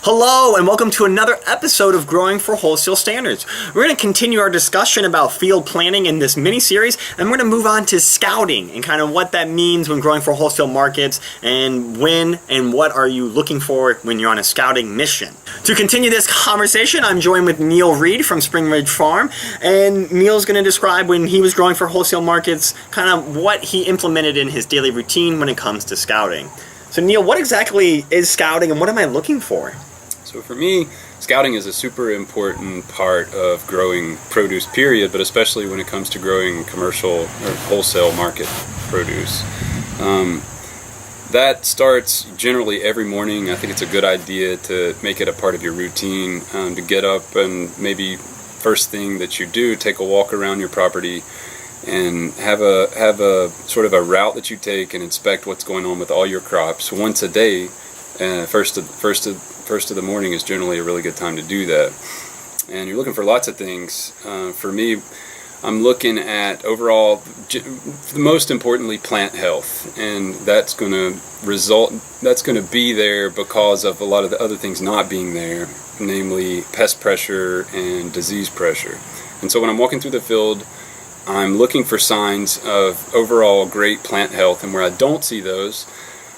Hello and welcome to another episode of Growing for Wholesale Standards. We're going to continue our discussion about field planning in this mini-series, and we're going to move on to scouting and kind of what that means when growing for wholesale markets, and when and what are you looking for when you're on a scouting mission. To continue this conversation, I'm joined with Neil Reed from Spring Ridge Farm, and Neil's going to describe when he was growing for wholesale markets, kind of what he implemented in his daily routine when it comes to scouting. So Neil, what exactly is scouting and what am I looking for? So for me, scouting is a super important part of growing produce, period, but especially when it comes to growing commercial or wholesale market produce. That starts generally every morning. I think it's a good idea to make it a part of your routine, to get up and maybe first thing that you do, take a walk around your property and have a sort of a route that you take and inspect what's going on with all your crops once a day. First of the morning is generally a really good time to do that. And you're looking for lots of things. For me, I'm looking at overall, most importantly, plant health, and that's going to be there because of a lot of the other things not being there, namely pest pressure and disease pressure. And so when I'm walking through the field, I'm looking for signs of overall great plant health, and where I don't see those,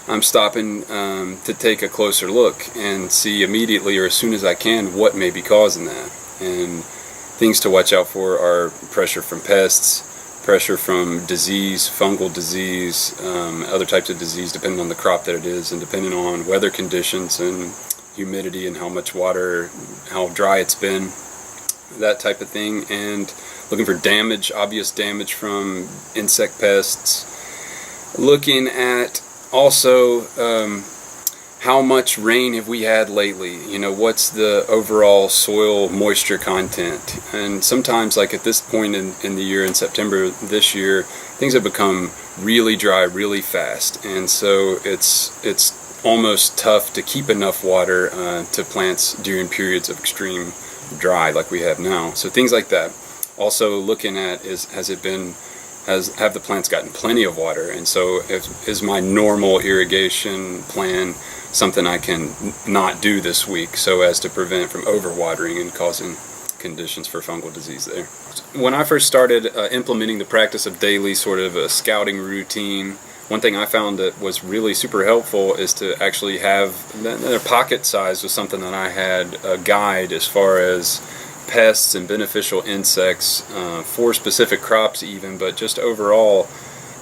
I'm stopping to take a closer look and see immediately or as soon as I can what may be causing that. And things to watch out for are pressure from pests, pressure from disease, fungal disease, other types of disease depending on the crop that it is and depending on weather conditions and humidity and how much water, how dry it's been, that type of thing. And looking for damage, obvious damage from insect pests. Looking at also, how much rain have we had lately? You know, what's the overall soil moisture content? And sometimes, like at this point in the year, in September this year, things have become really dry really fast. And so it's almost tough to keep enough water to plants during periods of extreme dry like we have now. So things like that. Also looking at have the plants gotten plenty of water, and so is my normal irrigation plan something I can not do this week so as to prevent from overwatering and causing conditions for fungal disease there. When I first started implementing the practice of daily sort of a scouting routine, one thing I found that was really super helpful is to actually have their pocket size was something that I had a guide as far as pests and beneficial insects for specific crops even, but just overall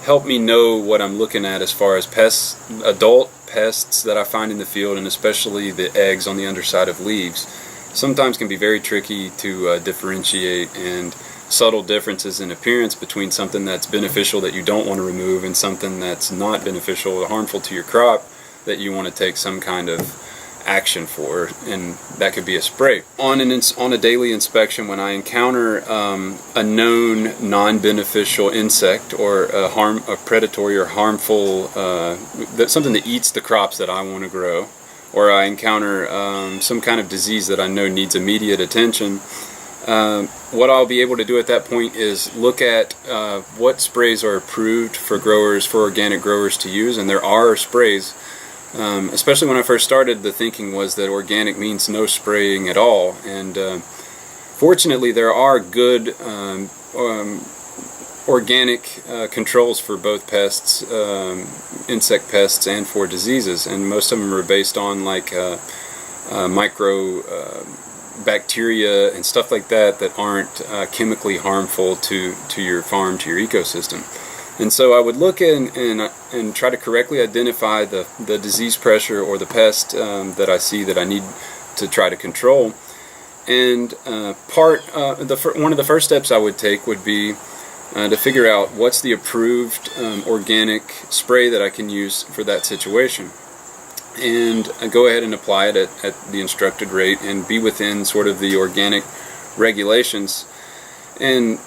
help me know what I'm looking at as far as pests, adult pests that I find in the field, and especially the eggs on the underside of leaves. Sometimes can be very tricky to differentiate, and subtle differences in appearance between something that's beneficial that you don't want to remove and something that's not beneficial or harmful to your crop that you want to take some kind of action for, and that could be a spray. On a daily inspection, when I encounter a known non-beneficial insect or a predatory or harmful something that eats the crops that I want to grow, or I encounter some kind of disease that I know needs immediate attention, what I'll be able to do at that point is look at what sprays are approved for organic growers to use, and there are sprays. Especially when I first started, the thinking was that organic means no spraying at all, and fortunately there are good organic controls for both pests, insect pests, and for diseases, and most of them are based on like micro bacteria and stuff like that aren't chemically harmful to your farm, to your ecosystem. And so I would look and try to correctly identify the disease pressure or the pest that I see that I need to try to control. And one of the first steps I would take would be to figure out what's the approved organic spray that I can use for that situation. And go ahead and apply it at the instructed rate and be within sort of the organic regulations. And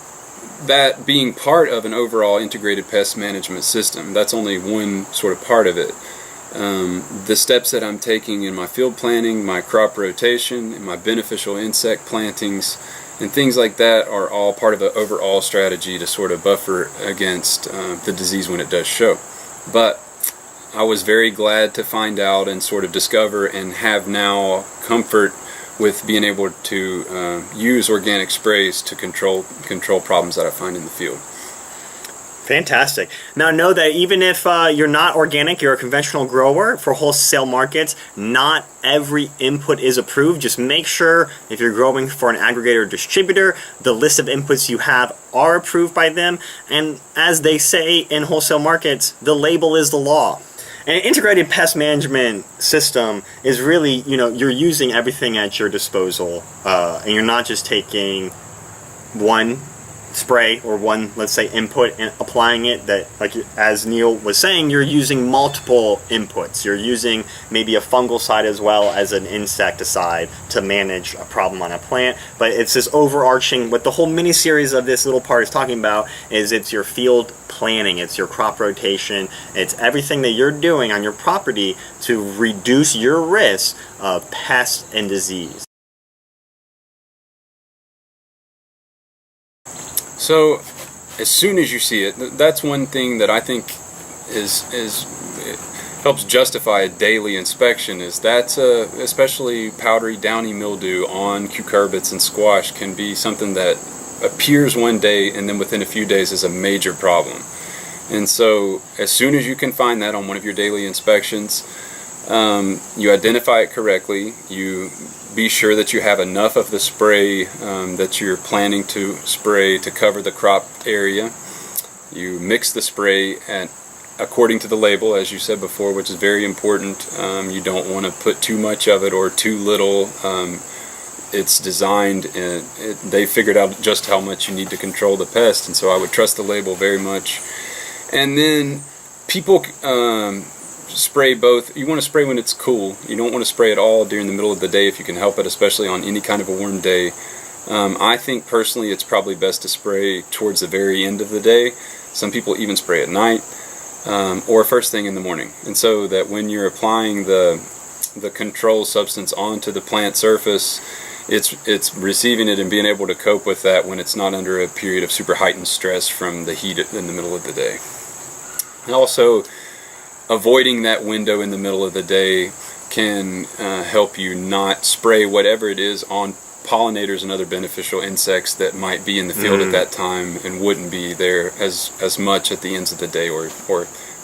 that being part of an overall integrated pest management system. That's only one sort of part of it. The steps that I'm taking in my field planning, my crop rotation, and my beneficial insect plantings, and things like that are all part of an overall strategy to sort of buffer against the disease when it does show. But I was very glad to find out and sort of discover and have now comfort with being able to use organic sprays to control problems that I find in the field. Fantastic. Now know that even if you're not organic, you're a conventional grower, for wholesale markets, not every input is approved. Just make sure if you're growing for an aggregator or distributor, the list of inputs you have are approved by them. And as they say in wholesale markets, the label is the law. An integrated pest management system is really, you're using everything at your disposal, and you're not just taking one spray or one, let's say, input and applying it. That, like as Neil was saying, you're using multiple inputs. You're using maybe a fungicide as well as an insecticide to manage a problem on a plant. But it's this overarching, what the whole mini series of this little part is talking about, is it's your field planning, it's your crop rotation, it's everything that you're doing on your property to reduce your risk of pest and disease. So, as soon as you see it, that's one thing that I think helps justify a daily inspection. Is that's especially powdery downy mildew on cucurbits and squash can be something that appears one day and then within a few days is a major problem. And so, as soon as you can find that on one of your daily inspections, you identify it correctly. You be sure that you have enough of the spray that you're planning to spray to cover the crop area. You mix the spray according to the label, as you said before, which is very important. You don't want to put too much of it or too little. It's designed, and they figured out just how much you need to control the pest, and so I would trust the label very much. And then people spray both. You want to spray when it's cool. You don't want to spray at all during the middle of the day if you can help it, especially on any kind of a warm day. I think personally it's probably best to spray towards the very end of the day. Some people even spray at night or first thing in the morning. And so that when you're applying the control substance onto the plant surface, it's receiving it and being able to cope with that when it's not under a period of super heightened stress from the heat in the middle of the day. And also, avoiding that window in the middle of the day can help you not spray whatever it is on pollinators and other beneficial insects that might be in the field at that time and wouldn't be there as much at the ends of the day or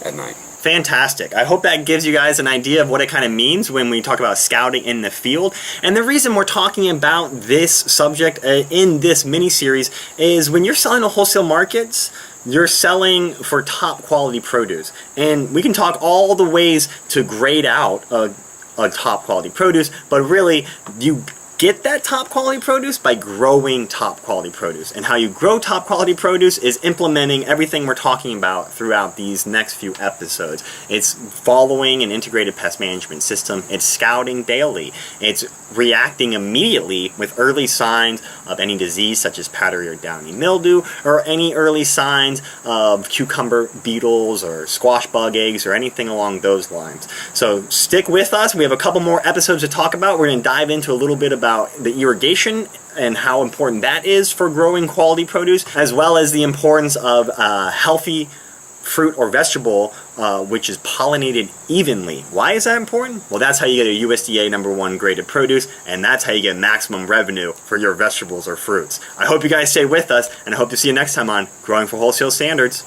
at night. Fantastic. I hope that gives you guys an idea of what it kind of means when we talk about scouting in the field. And the reason we're talking about this subject in this mini-series is when you're selling to wholesale markets, you're selling for top quality produce. And we can talk all the ways to grade out a top quality produce, but really you get that top quality produce by growing top quality produce. And how you grow top quality produce is implementing everything we're talking about throughout these next few episodes. It's following an integrated pest management system. It's scouting daily. It's reacting immediately with early signs of any disease such as powdery or downy mildew, or any early signs of cucumber beetles or squash bug eggs or anything along those lines. So stick with us. We have a couple more episodes to talk about. We're going to dive into a little bit about the irrigation and how important that is for growing quality produce, as well as the importance of healthy fruit or vegetable which is pollinated evenly. Why is that important? Well, that's how you get a USDA #1 graded produce, and that's how you get maximum revenue for your vegetables or fruits. I hope you guys stay with us, and I hope to see you next time on Growing for Wholesale Standards.